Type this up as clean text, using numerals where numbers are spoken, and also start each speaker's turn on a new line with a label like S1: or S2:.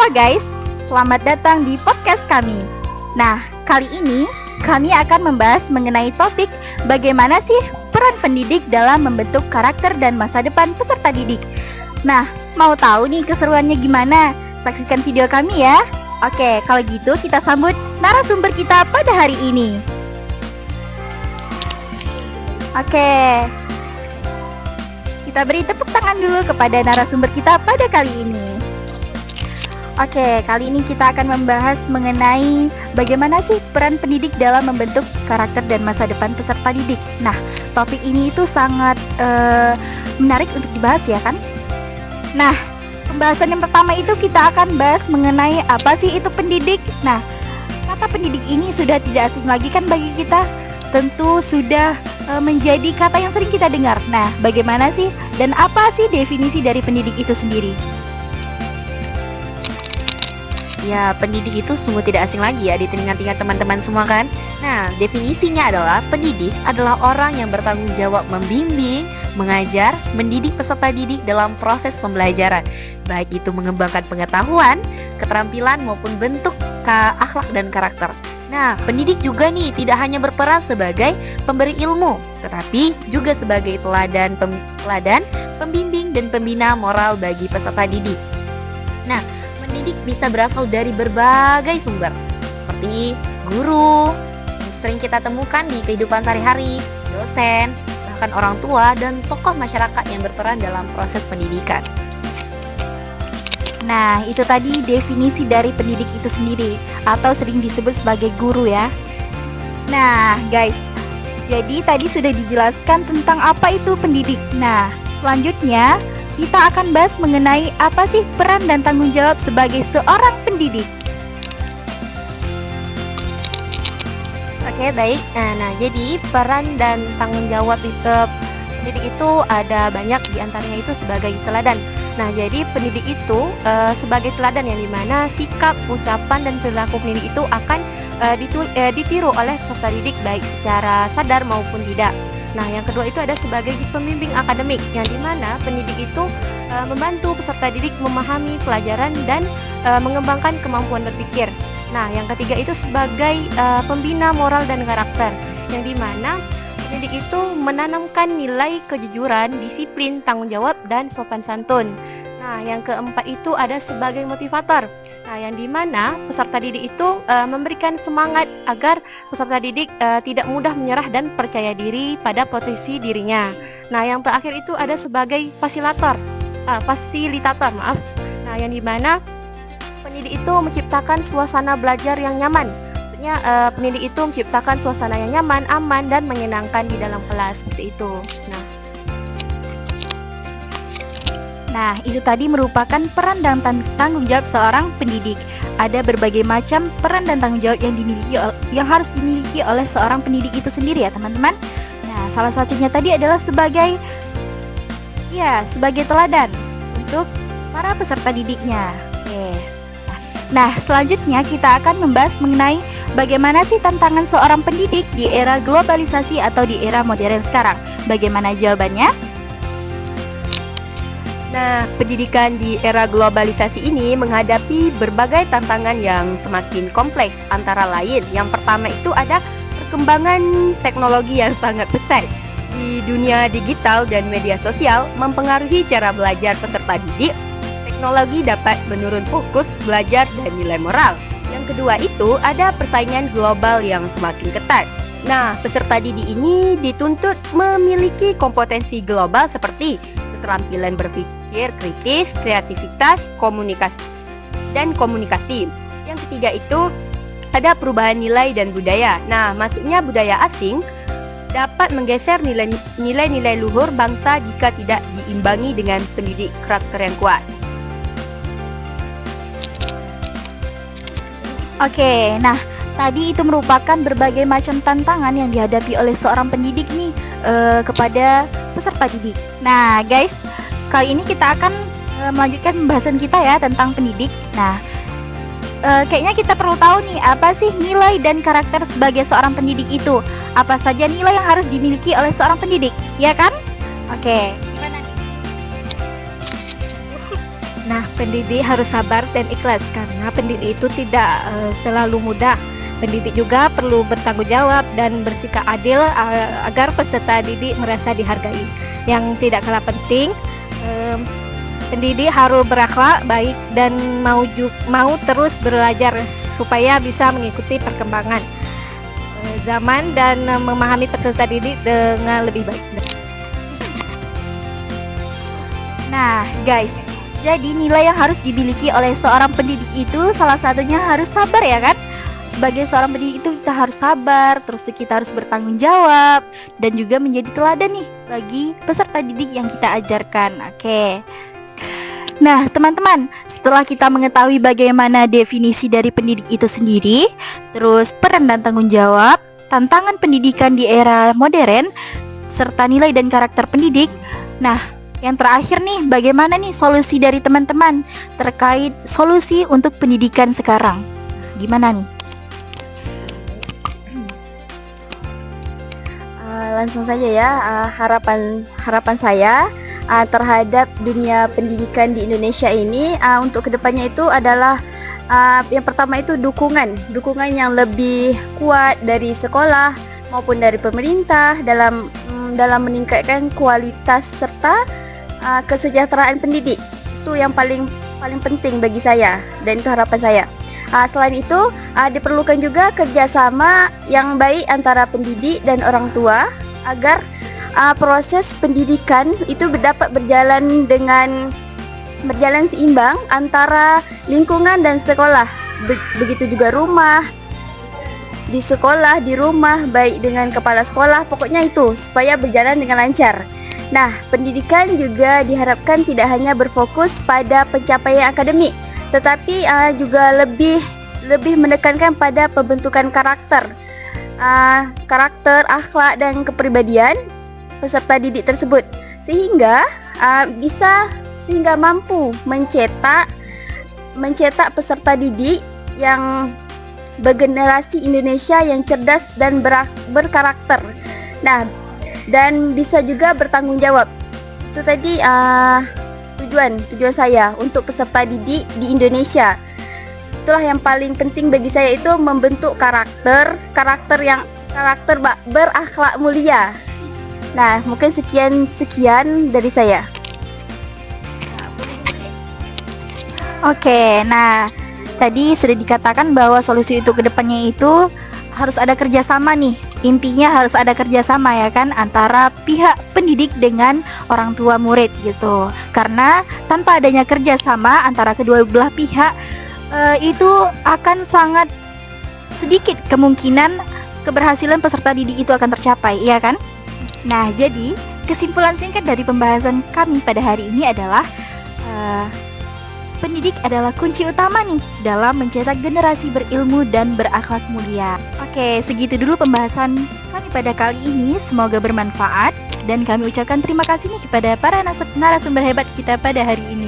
S1: Halo guys, selamat datang di podcast kami. Nah, kali ini kami akan membahas mengenai topik bagaimana sih peran pendidik dalam membentuk karakter dan masa depan peserta didik. Nah, mau tahu nih keseruannya gimana? Saksikan video kami ya. Oke, kalau gitu kita sambut narasumber kita pada hari ini. Oke, kita beri tepuk tangan dulu kepada narasumber kita pada kali ini. Oke, kali ini kita akan membahas mengenai bagaimana sih peran pendidik dalam membentuk karakter dan masa depan peserta didik. Nah, topik ini itu sangat menarik untuk dibahas ya kan? Nah, pembahasan yang pertama itu kita akan bahas mengenai apa sih itu pendidik. Nah, kata pendidik ini sudah tidak asing lagi kan bagi kita. Tentu sudah menjadi kata yang sering kita dengar. Nah, bagaimana sih dan apa sih definisi dari pendidik itu sendiri?
S2: Ya, pendidik itu sungguh tidak asing lagi ya di telinga-telinga teman-teman semua kan. Nah, definisinya adalah pendidik adalah orang yang bertanggung jawab membimbing, mengajar, mendidik peserta didik dalam proses pembelajaran, baik itu mengembangkan pengetahuan, keterampilan maupun bentuk akhlak dan karakter. Nah, pendidik juga nih tidak hanya berperan sebagai pemberi ilmu, tetapi juga sebagai teladan, pembimbing dan pembina moral bagi peserta didik. Nah, pendidik bisa berasal dari berbagai sumber, seperti guru, yang sering kita temukan di kehidupan sehari-hari, dosen, bahkan orang tua, dan tokoh masyarakat yang berperan dalam proses pendidikan.
S1: Nah, itu tadi definisi dari pendidik itu sendiri, atau sering disebut sebagai guru ya. Nah, guys, jadi tadi sudah dijelaskan tentang apa itu pendidik. Nah, selanjutnya kita akan bahas mengenai apa sih peran dan tanggung jawab sebagai seorang pendidik.
S2: Oke, baik. Nah, jadi peran dan tanggung jawab pendidik itu ada banyak, diantaranya itu sebagai teladan. Nah, jadi pendidik itu sebagai teladan yang dimana sikap, ucapan, dan perilaku pendidik itu akan ditiru oleh peserta didik baik secara sadar maupun tidak. Nah, yang kedua itu ada sebagai pembimbing akademik, yang dimana pendidik itu membantu peserta didik memahami pelajaran dan mengembangkan kemampuan berpikir. Nah, yang ketiga itu sebagai pembina moral dan karakter, yang dimana pendidik itu menanamkan nilai kejujuran, disiplin, tanggung jawab, dan sopan santun. Nah, yang keempat itu ada sebagai motivator. Nah, yang dimana peserta didik itu memberikan semangat agar peserta didik tidak mudah menyerah dan percaya diri pada potensi dirinya. Nah, yang terakhir itu ada sebagai fasilitator. Nah, yang dimana pendidik itu menciptakan suasana belajar yang nyaman. Maksudnya pendidik itu menciptakan suasana yang nyaman, aman, dan menyenangkan di dalam kelas seperti itu.
S1: Nah, itu tadi merupakan peran dan tanggung jawab seorang pendidik. Ada berbagai macam peran dan tanggung jawab yang harus dimiliki oleh seorang pendidik itu sendiri ya, teman-teman. Nah, salah satunya tadi adalah sebagai teladan untuk para peserta didiknya. Oke. Nah, selanjutnya kita akan membahas mengenai bagaimana sih tantangan seorang pendidik di era globalisasi atau di era modern sekarang. Bagaimana jawabannya?
S3: Nah, pendidikan di era globalisasi ini menghadapi berbagai tantangan yang semakin kompleks. Antara lain, yang pertama itu ada perkembangan teknologi yang sangat pesat. Di dunia digital dan media sosial mempengaruhi cara belajar peserta didik. Teknologi dapat menurun fokus belajar dan nilai moral. Yang kedua itu ada persaingan global yang semakin ketat. Nah, peserta didik ini dituntut memiliki kompetensi global seperti keterampilan berpikir kritis, kreativitas, komunikasi. Yang ketiga itu ada perubahan nilai dan budaya. Nah, masuknya budaya asing dapat menggeser nilai-nilai luhur bangsa jika tidak diimbangi dengan pendidik karakter yang kuat.
S1: Oke, nah tadi itu merupakan berbagai macam tantangan yang dihadapi oleh seorang pendidik nih kepada peserta didik. Nah guys, kali ini kita akan melanjutkan pembahasan kita ya tentang pendidik. Nah, kayaknya kita perlu tahu nih apa sih nilai dan karakter sebagai seorang pendidik itu. Apa saja nilai yang harus dimiliki oleh seorang pendidik, ya kan? Oke, gimana nih?
S4: Nah, pendidik harus sabar dan ikhlas karena pendidik itu tidak selalu mudah. Pendidik juga perlu bertanggung jawab dan bersikap adil agar peserta didik merasa dihargai. Yang tidak kalah penting, pendidik harus berakhlak baik dan mau terus belajar supaya bisa mengikuti perkembangan zaman dan memahami peserta didik dengan lebih baik.
S1: Nah, guys, jadi nilai yang harus dimiliki oleh seorang pendidik itu salah satunya harus sabar ya kan? Sebagai seorang pendidik itu kita harus sabar, terus kita harus bertanggung jawab dan juga menjadi teladan nih bagi peserta didik yang kita ajarkan. Oke. Nah, teman-teman, setelah kita mengetahui bagaimana definisi dari pendidik itu sendiri, terus peran dan tanggung jawab, tantangan pendidikan di era modern, serta nilai dan karakter pendidik. Nah, yang terakhir nih, bagaimana nih solusi dari teman-teman terkait solusi untuk pendidikan sekarang? Gimana nih?
S3: Langsung saja ya, harapan saya terhadap dunia pendidikan di Indonesia ini untuk kedepannya itu adalah yang pertama itu dukungan yang lebih kuat dari sekolah maupun dari pemerintah dalam meningkatkan kualitas serta kesejahteraan pendidik. Itu yang paling penting bagi saya dan itu harapan saya. Selain itu diperlukan juga kerjasama yang baik antara pendidik dan orang tua agar proses pendidikan itu dapat berjalan seimbang antara lingkungan dan sekolah. Begitu juga rumah, di sekolah, di rumah, baik dengan kepala sekolah, pokoknya itu supaya berjalan dengan lancar. Nah, pendidikan juga diharapkan tidak hanya berfokus pada pencapaian akademik, tetapi juga lebih menekankan pada pembentukan karakter, akhlak dan kepribadian peserta didik tersebut sehingga mampu mencetak peserta didik yang bergenerasi Indonesia yang cerdas dan berkarakter. Nah, dan bisa juga bertanggung jawab. Itu tadi tujuan saya untuk peserta didik di Indonesia. Itulah yang paling penting bagi saya, itu membentuk karakter berakhlak mulia. Nah, mungkin sekian dari saya.
S1: Oke, nah tadi sudah dikatakan bahwa solusi untuk kedepannya itu harus ada kerjasama nih. Intinya harus ada kerjasama ya kan, antara pihak pendidik dengan orang tua murid gitu. Karena tanpa adanya kerjasama antara kedua belah pihak, itu akan sangat sedikit kemungkinan keberhasilan peserta didik itu akan tercapai, ya kan? Nah, jadi kesimpulan singkat dari pembahasan kami pada hari ini adalah pendidik adalah kunci utama nih dalam mencetak generasi berilmu dan berakhlak mulia. Oke, segitu dulu pembahasan kami pada kali ini. Semoga bermanfaat dan kami ucapkan terima kasih nih kepada para narasumber hebat kita pada hari ini.